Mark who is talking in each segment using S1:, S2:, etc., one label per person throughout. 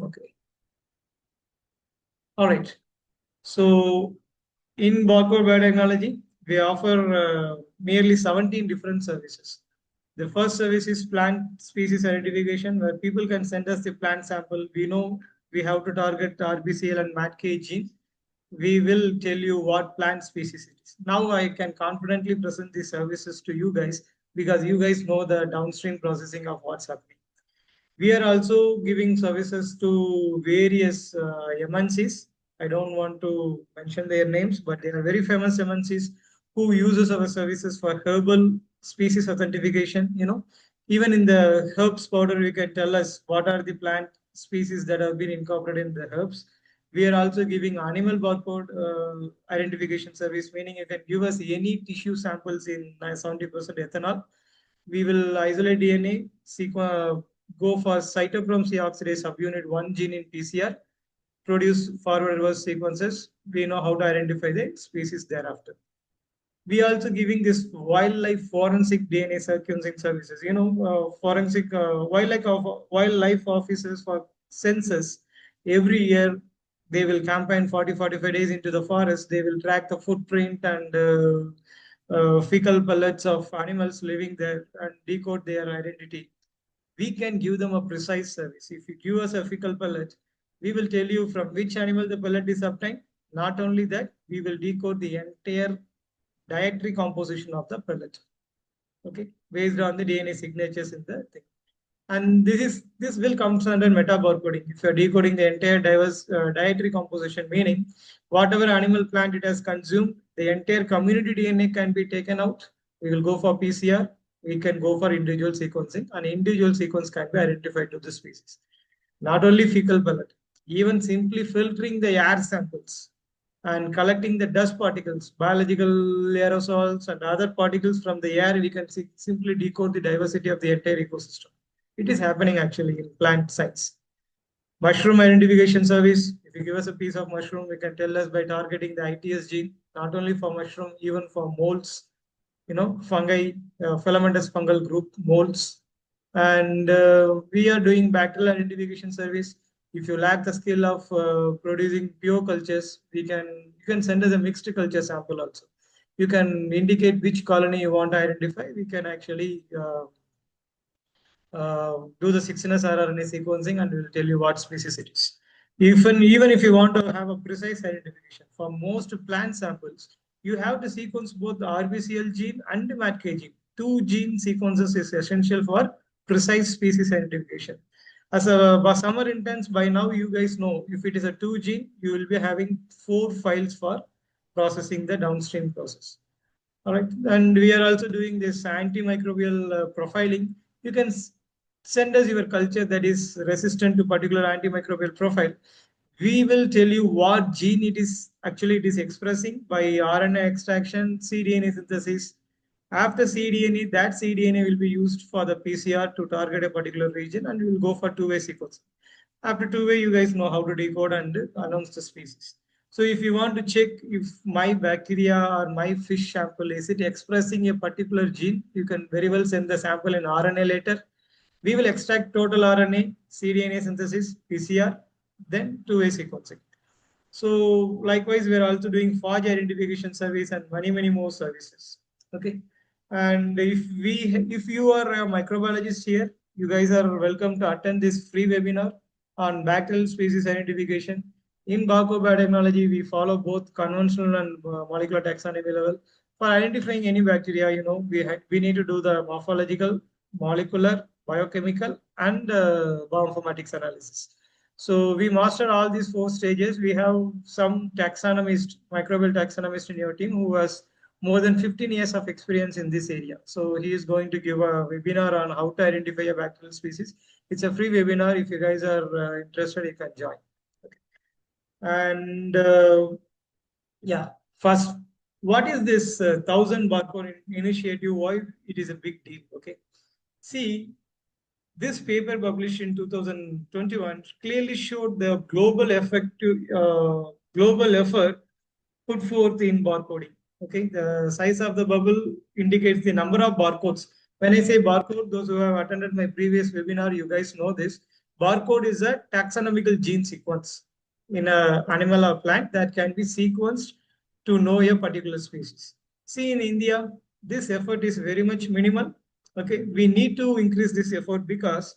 S1: Okay. All right. So in Barcode Biotechnology, we offer nearly 17 different services. The first service is plant species identification, where people can send us the plant sample. We know we have to target RBCL and MATK gene. We will tell you what plant species it is. Now I can confidently present these services to you guys because you guys know the downstream processing of what's happening. We are also giving services to various MNCs. I don't want to mention their names, but they are very famous MNCs who uses our services for herbal species authentication. Even in the herbs powder, you can tell us what are the plant species that have been incorporated in the herbs. We are also giving animal barcode identification service, meaning you can give us any tissue samples in 70% ethanol. We will isolate DNA, go for cytochrome C oxidase subunit 1 gene in PCR, produce forward reverse sequences. We know how to identify the species thereafter. We are also giving this wildlife forensic DNA sequencing services. Forensic wildlife officers for census every year. They will campaign 40-45 days into the forest. They will track the footprint and fecal pellets of animals living there and decode their identity. We can give them a precise service. If you give us a fecal pellet, we will tell you from which animal the pellet is obtained. Not only that, we will decode the entire dietary composition of the pellet, okay, based on the DNA signatures in the thing. And this will come under meta barcoding. If you are decoding the entire diverse dietary composition, meaning whatever animal plant it has consumed, the entire community DNA can be taken out. We will go for PCR. We can go for individual sequencing, and individual sequence can be identified to the species. Not only fecal pellet, even simply filtering the air samples and collecting the dust particles, biological aerosols, and other particles from the air, we can simply decode the diversity of the entire ecosystem. It is happening actually in plant science. Mushroom identification service. If you give us a piece of mushroom, we can tell us by targeting the ITS gene, not only for mushroom, even for molds, fungi, filamentous fungal group, molds. And we are doing bacterial identification service. If you lack the skill of producing pure cultures, you can send us a mixed culture sample also. You can indicate which colony you want to identify. We can actually do the 6NS rRNA sequencing, and we will tell you what species it is. Even if you want to have a precise identification, for most plant samples, you have to sequence both the RBCL gene and the MATK gene. Two gene sequences is essential for precise species identification. As a summer interns, by now you guys know if it is a 2 gene, you will be having 4 files for processing the downstream process. All right, and we are also doing this antimicrobial profiling. You can send us your culture that is resistant to particular antimicrobial profile. We will tell you what gene it is expressing by RNA extraction, cDNA synthesis. After cDNA, that cDNA will be used for the PCR to target a particular region, and we will go for two-way sequencing. After two-way, you guys know how to decode and announce the species. So if you want to check if my bacteria or my fish sample, is it expressing a particular gene, you can very well send the sample in RNA later. We will extract total RNA, cDNA synthesis, PCR, then two-way sequencing. So likewise, we are also doing phage identification service and many more services. Okay. And if you are a microbiologist here, you guys are welcome to attend this free webinar on bacterial species identification. In Barcode Biotechnology, we follow both conventional and molecular taxonomy level. For identifying any bacteria, we need to do the morphological, molecular, biochemical, and bioinformatics analysis. So we mastered all these 4 stages. We have some taxonomist, microbial taxonomist in your team who has more than 15 years of experience in this area. So he is going to give a webinar on how to identify a bacterial species. It's a free webinar. If you guys are interested, you can join. Okay. And yeah, first, what is this 1000 barcode initiative? Why it is a big deal? Okay. See, this paper published in 2021 clearly showed the global effort put forth in barcoding. Okay, the size of the bubble indicates the number of barcodes. When I say barcode, those who have attended my previous webinar, you guys know this. Barcode is a taxonomical gene sequence in an animal or plant that can be sequenced to know a particular species. See, in India, this effort is very much minimal. Okay, we need to increase this effort because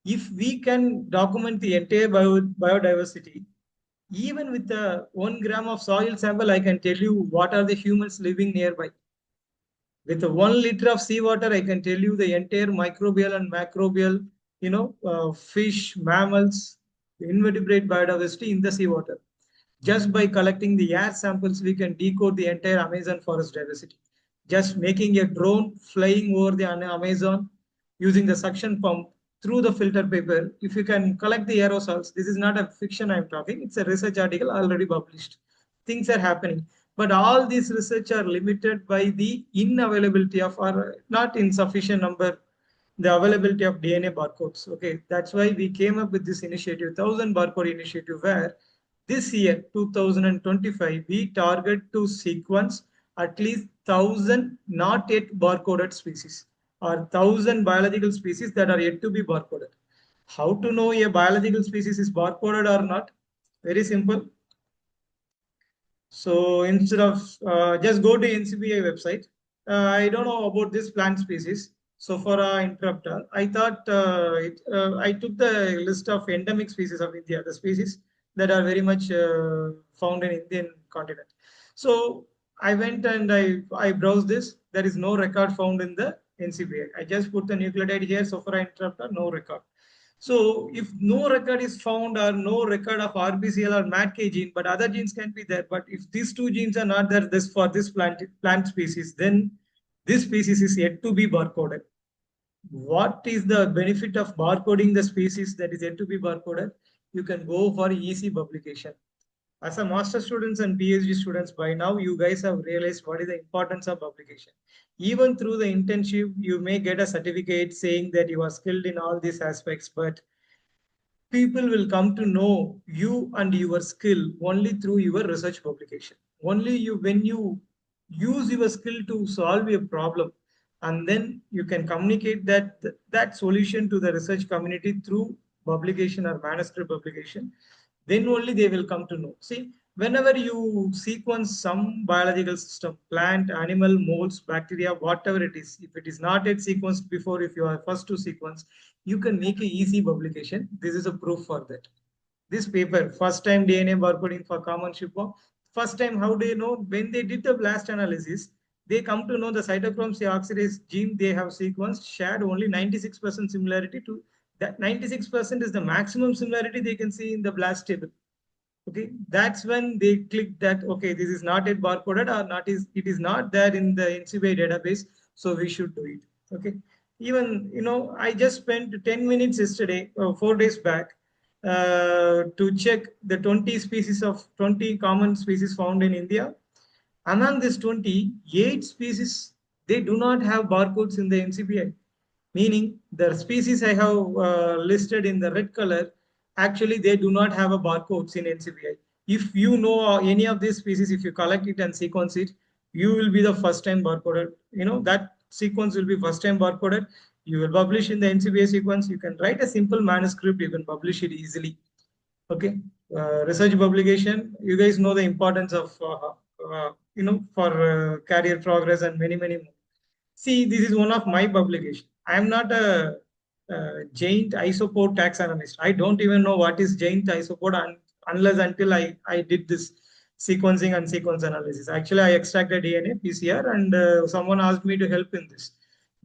S1: if we can document the entire biodiversity, even with the 1 gram of soil sample, I can tell you what are the humans living nearby. With 1 liter of seawater, I can tell you the entire microbial and macrobial, fish, mammals, invertebrate biodiversity in the seawater. Just by collecting the air samples, we can decode the entire Amazon forest diversity. Just making a drone flying over the Amazon using the suction pump through the filter paper, if you can collect the aerosols, this is not a fiction I'm talking, it's a research article already published. Things are happening. But all these research are limited by the inavailability of or not insufficient number, the availability of DNA barcodes. Okay, that's why we came up with this initiative, 1000 barcode initiative, where this year, 2025, we target to sequence at least 1000 not yet barcoded species or 1000 biological species that are yet to be barcoded. How to know a biological species is barcoded or not? Very simple. So instead of just go to NCBI website, I don't know about this plant species. So for interrupter, I thought I took the list of endemic species of India, the species that are very much found in Indian continent. So I went and I browsed this. There is no record found in the NCBI. I just put the nucleotide here. So for interrupter, no record. So if no record is found or no record of RBCL or MATK gene, but other genes can be there. But if these two genes are not there this for this plant species, then this species is yet to be barcoded. What is the benefit of barcoding the species that is yet to be barcoded? You can go for easy publication. As a master students and PhD students, by now you guys have realized what is the importance of publication. Even through the internship, you may get a certificate saying that you are skilled in all these aspects, but people will come to know you and your skill only through your research publication. Only you, when you use your skill to solve a problem, and then you can communicate that solution to the research community through publication or manuscript publication, then only they will come to know. See, whenever you sequence some biological system, plant, animal, molds, bacteria, whatever it is, if it is not yet sequenced before, if you are first to sequence, you can make a easy publication. This is a proof for that. This paper, first time DNA barcoding for common shipworm. First time, how do you know? When they did the blast analysis, they come to know the cytochrome C oxidase gene they have sequenced shared only 96% similarity to that. 96% is the maximum similarity they can see in the blast table. Okay, that's when they click that, okay, this is not yet barcoded or not is it is not there in the NCBI database, so we should do it. Okay, even I just spent 10 minutes yesterday, 4 days back, to check the 20 species of 20 common species found in India. Among these 20, 8 species, they do not have barcodes in the NCBI, meaning the species I have listed in the red color, actually they do not have a barcodes in NCBI. If you know any of these species, if you collect it and sequence it, you will be the first time barcoded. That sequence will be first time barcoded. You will publish in the NCBI sequence. You can write a simple manuscript. You can publish it easily. Okay, research publication. You guys know the importance of for career progress and many more. See, this is one of my publication. I am not a giant isopod taxonomist. I don't even know what is giant isopod unless until I did this sequencing and sequence analysis. Actually, I extracted DNA, PCR, and someone asked me to help in this.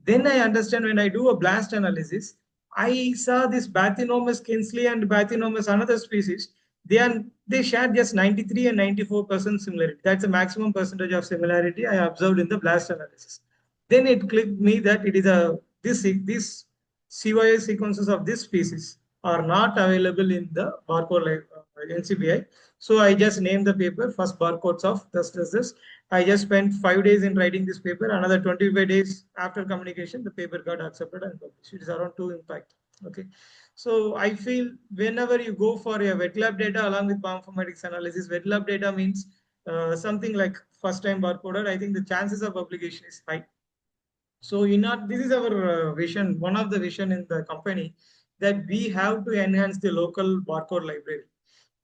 S1: Then I understand when I do a blast analysis, I saw this Bathynomus kinsley and Bathynomus another species. They share just 93 and 94% similarity. That's the maximum percentage of similarity I observed in the blast analysis. Then it clicked me that it is a this CYA sequences of this species are not available in the barcode NCBI. So I just named the paper first barcodes of this. I just spent 5 days in writing this paper. Another 25 days after communication, the paper got accepted and published. It is around 2 impact. Okay. So I feel whenever you go for a wet lab data along with bioinformatics analysis, wet lab data means something like first time barcoded. I think the chances of publication is high. So this is our vision. One of the vision in the company that we have to enhance the local barcode library.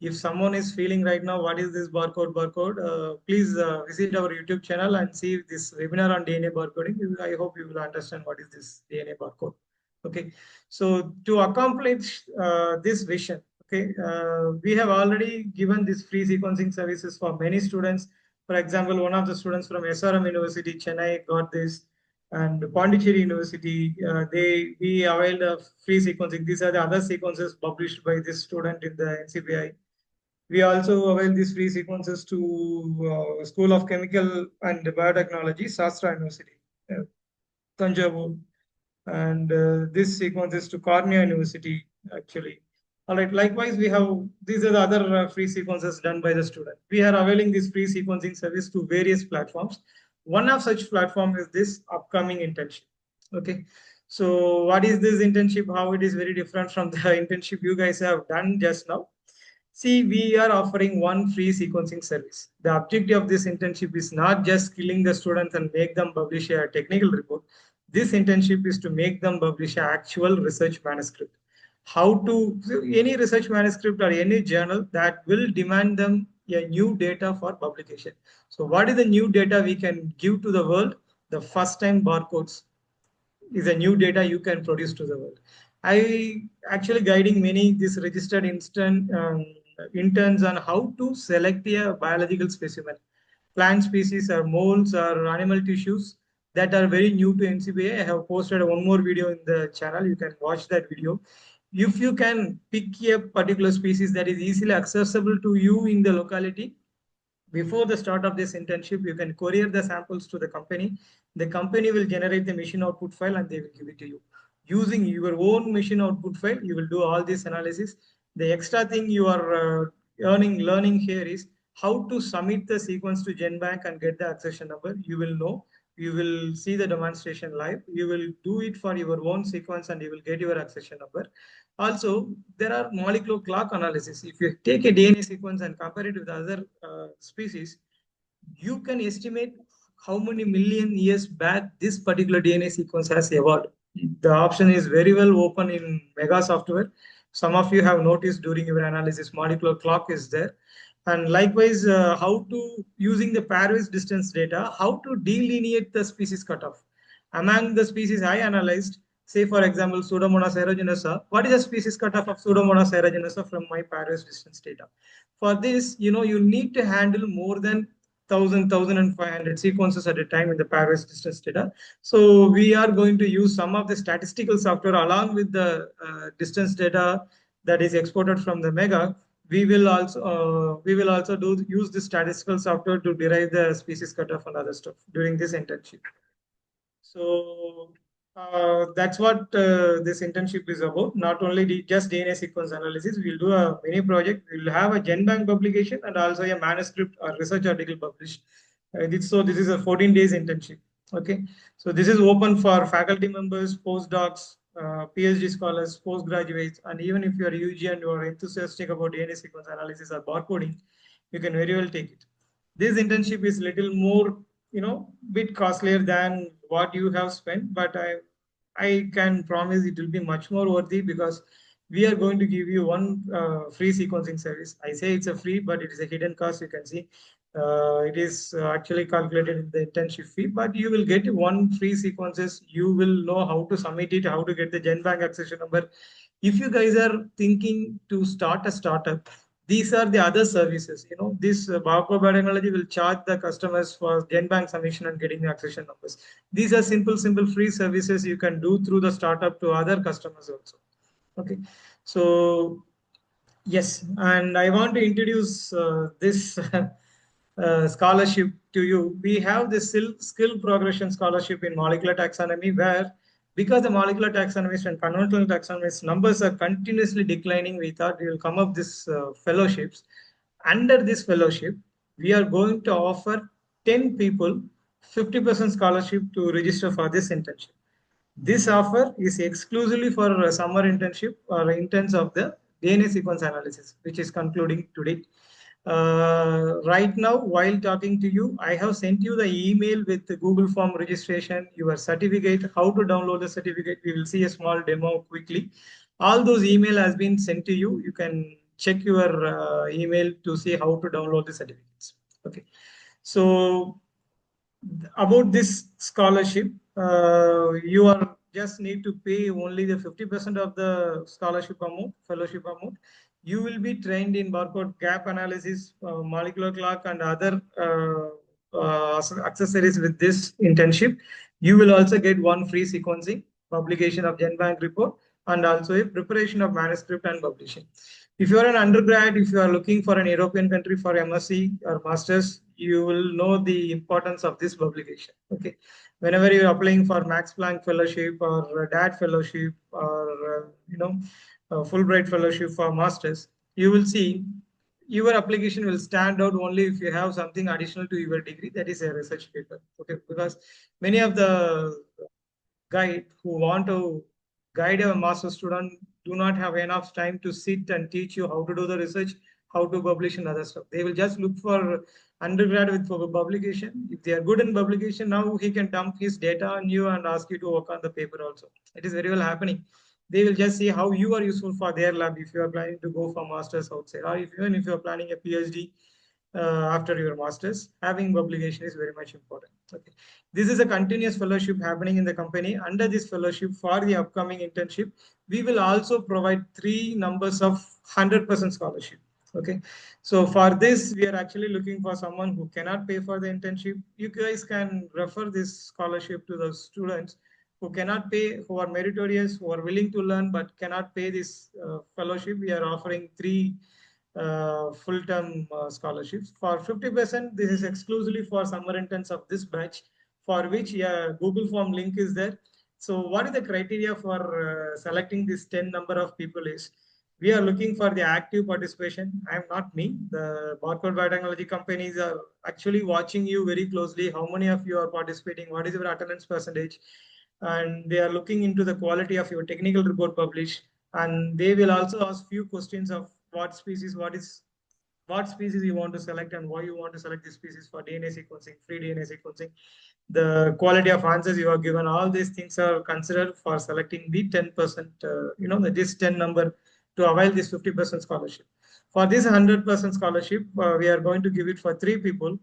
S1: If someone is feeling right now, what is this barcode? Please visit our YouTube channel and see this webinar on DNA barcoding. I hope you will understand what is this DNA barcode. Okay, so to accomplish this vision, okay, we have already given this free sequencing services for many students. For example, one of the students from SRM University, Chennai, got this, and Pondicherry University, we availed of free sequencing. These are the other sequences published by this student in the NCBI. We also avail these free sequences to School of Chemical and Biotechnology, Shastra University, Tanjavur, and this sequence is to Cornell University, actually. All right, likewise, we have, these are the other free sequences done by the student. We are availing this free sequencing service to various platforms. One of such platform is this upcoming internship. Okay, so what is this internship? How it is very different from the internship you guys have done just now? See, we are offering one free sequencing service. The objective of this internship is not just skilling the students and make them publish a technical report. This internship is to make them publish an actual research manuscript. How to, any research manuscript or any journal that will demand them a new data for publication. So what is the new data we can give to the world? The first time barcodes is a new data you can produce to the world. I actually guiding many this registered interns on how to select a biological specimen, plant species or molds or animal tissues that are very new to NCBA. I have posted one more video in the channel. You can watch that video. If you can pick a particular species that is easily accessible to you in the locality, before the start of this internship, you can courier the samples to the company. The company will generate the machine output file and they will give it to you. Using your own machine output file, you will do all this analysis. The extra thing you are learning here is how to submit the sequence to GenBank and get the accession number. You will know. You will see the demonstration live. You will do it for your own sequence and you will get your accession number. Also, there are molecular clock analysis. If you take a DNA sequence and compare it with other species, you can estimate how many million years back this particular DNA sequence has evolved. The option is very well open in Mega software. Some of you have noticed during your analysis, molecular clock is there. And likewise, how to, using the pairwise distance data, how to delineate the species cutoff. Among the species I analyzed, say for example, Pseudomonas aeruginosa, what is the species cutoff of Pseudomonas aeruginosa from my pairwise distance data? For this, you need to handle more than 1,500 sequences at a time in the pairwise distance data. So we are going to use some of the statistical software along with the distance data that is exported from the Mega. We will also use the statistical software to derive the species cutoff and other stuff during this internship. So that's what this internship is about. Not only just DNA sequence analysis, we'll do a mini project. We'll have a GenBank publication and also a manuscript or research article published. This is a 14 days internship. Okay, so this is open for faculty members, postdocs, PhD scholars, postgraduates, and even if you are UG and you are enthusiastic about DNA sequence analysis or barcoding, you can very well take it. This internship is little more, bit costlier than what you have spent, but I can promise it will be much more worthy because we are going to give you one free sequencing service. I say it's a free, but it is a hidden cost. You can see it is actually calculated in the internship fee, but you will get one free sequences. You will know how to submit it, how to get the GenBank accession number. If you guys are thinking to start a startup, these are the other services. This Barcode Biotechnology will charge the customers for GenBank submission and getting the accession numbers. These are simple free services you can do through the startup to other customers also. Okay, so yes, and I want to introduce this scholarship to you. We have the skill progression scholarship in molecular taxonomy, where because the molecular taxonomist and conventional taxonomist numbers are continuously declining, we thought we will come up this fellowships. Under this fellowship, we are going to offer 10 people 50% scholarship to register for this internship. This offer is exclusively for a summer internship or interns of the DNA sequence analysis, which is concluding today. Right now, while talking to you, I have sent you the email with the Google form registration, your certificate, how to download the certificate. We will see a small demo quickly. All those email has been sent to you. You can check your email to see how to download the certificates. Okay. So about this scholarship, you are just need to pay only the 50% of the scholarship amount, fellowship amount. You will be trained in barcode gap analysis, molecular clock, and other accessories with this internship. You will also get one free sequencing, publication of GenBank report, and also a preparation of manuscript and publishing. If you are an undergrad, if you are looking for an European country for MSc or Masters, you will know the importance of this publication. Okay, whenever you are applying for Max Planck Fellowship or DAD Fellowship or Fulbright Fellowship for Masters, you will see your application will stand out only if you have something additional to your degree, that is a research paper. Okay, because many of the guide who want to guide a master student do not have enough time to sit and teach you how to do the research, how to publish and other stuff. They will just look for undergrad with for publication. If they are good in publication, now he can dump his data on you and ask you to work on the paper also. It is very well happening. They will just see how you are useful for their lab if you are planning to go for masters outside, or even if you are planning a PhD after your masters, having publication is very much important. Okay, this is a continuous fellowship happening in the company. Under this fellowship, for the upcoming internship, we will also provide 3 numbers of 100% scholarship. Okay, so for this, we are actually looking for someone who cannot pay for the internship. You guys can refer this scholarship to the students who cannot pay, who are meritorious, who are willing to learn but cannot pay this fellowship. We are offering 3 full-term scholarships. For 50%, this is exclusively for summer interns of this batch, for which Google form link is there. So what is the criteria for selecting this 10 number of people is, we are looking for the active participation. I am not me. The Barcode Biotechnology companies are actually watching you very closely. How many of you are participating? What is your attendance percentage? And they are looking into the quality of your technical report published. And they will also ask few questions of what species you want to select and why you want to select this species for DNA sequencing, free DNA sequencing, the quality of answers you have given. All these things are considered for selecting the 10%, this 10 number to avail this 50% scholarship. For this 100% scholarship, we are going to give it for 3 people,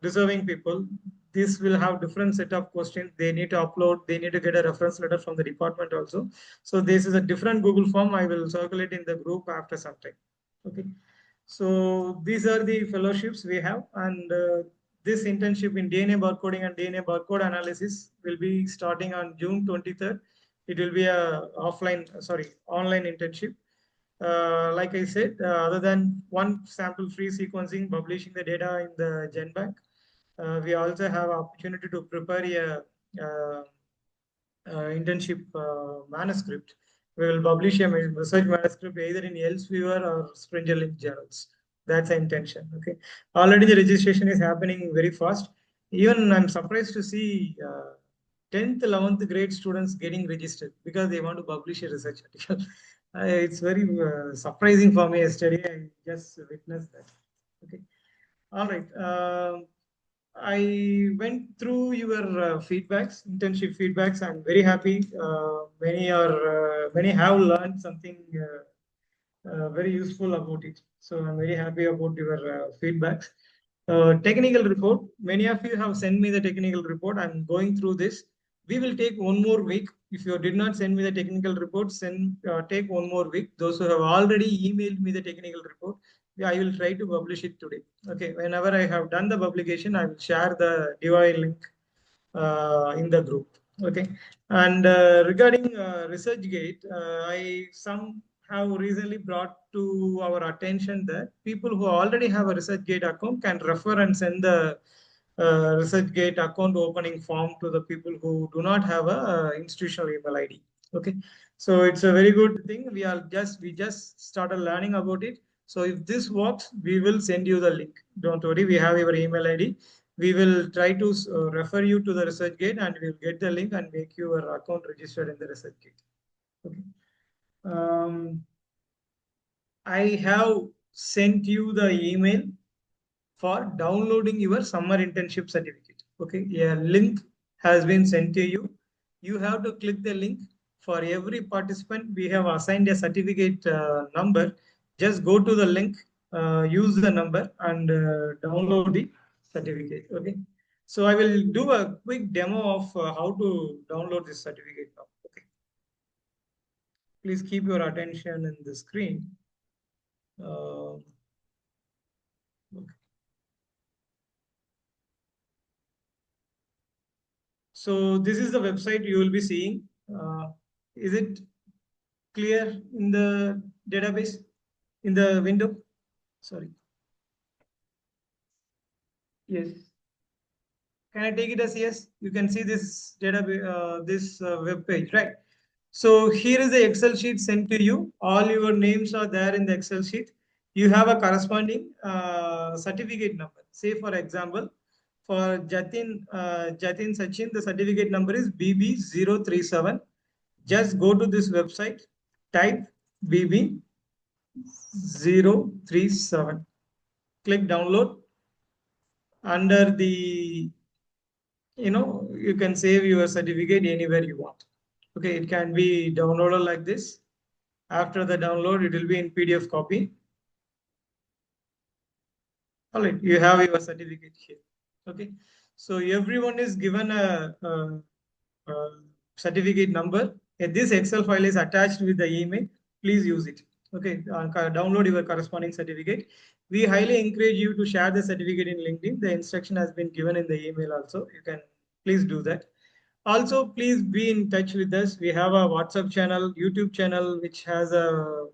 S1: deserving people. This will have different set of questions. They need to upload. They need to get a reference letter from the department also. So this is a different Google form. I will circulate in the group after some time. Okay. So these are the fellowships we have, and this internship in DNA barcoding and DNA barcode analysis will be starting on June 23rd. It will be a online internship. Like I said, other than one sample free sequencing, publishing the data in the GenBank, we also have opportunity to prepare a internship manuscript. We will publish a research manuscript either in Elsevier or Springer Link journals. That's the intention. Okay. Already the registration is happening very fast. Even I'm surprised to see 10th, 11th grade students getting registered because they want to publish a research article. It's very surprising for me yesterday. I just witnessed that. Okay. All right. I went through your feedbacks, internship feedbacks. I'm very happy. Many have learned something very useful about it. So I'm very happy about your feedbacks. Technical report. Many of you have sent me the technical report. I'm going through this. We will take one more week. If you did not send me the technical report, take one more week. Those who have already emailed me the technical report, I will try to publish it today. Okay. Whenever I have done the publication, I will share the DOI link in the group. Okay. And regarding ResearchGate, I some have recently brought to our attention that people who already have a ResearchGate account can refer and send the ResearchGate account opening form to the people who do not have a institutional email ID. Okay, so it's a very good thing. We just started learning about it. So if this works, we will send you the link. Don't worry, we have your email ID. We will try to refer you to the ResearchGate, and we'll get the link and make your account registered in the ResearchGate. Okay. I have sent you the email for downloading your summer internship certificate. Okay, a link has been sent to you. You have to click the link, For every participant, we have assigned a certificate number. Just go to the link, use the number, and download the certificate. Okay. So I will do a quick demo of how to download this certificate now. Okay. Please keep your attention in the screen. Okay. So this is the website you will be seeing. Is it clear in the database, in the window? Sorry. Yes. Can I take it as yes? You can see this database, this web page, right? So here is the Excel sheet sent to you. All your names are there in the Excel sheet. You have a corresponding certificate number. Say for example, for Jatin Sachin, the certificate number is BB037. Just go to this website, type BB037. Click download. Under the, you can save your certificate anywhere you want. Okay, it can be downloaded like this. After the download, it will be in PDF copy. All right, you have your certificate here. Okay, so everyone is given a certificate number. This Excel file is attached with the email. Please use it. Okay, download your corresponding certificate. We highly encourage you to share the certificate in LinkedIn. The instruction has been given in the email also. You can please do that. Also, please be in touch with us. We have a WhatsApp channel, YouTube channel, which has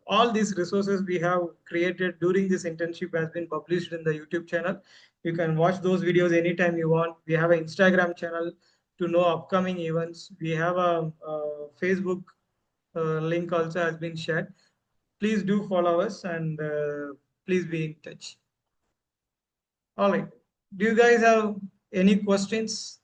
S1: all these resources we have created during this internship has been published in the YouTube channel. You can watch those videos anytime you want. We have an Instagram channel to know upcoming events. We have a Facebook link also has been shared. Please do follow us and please be in touch. All right. Do you guys have any questions?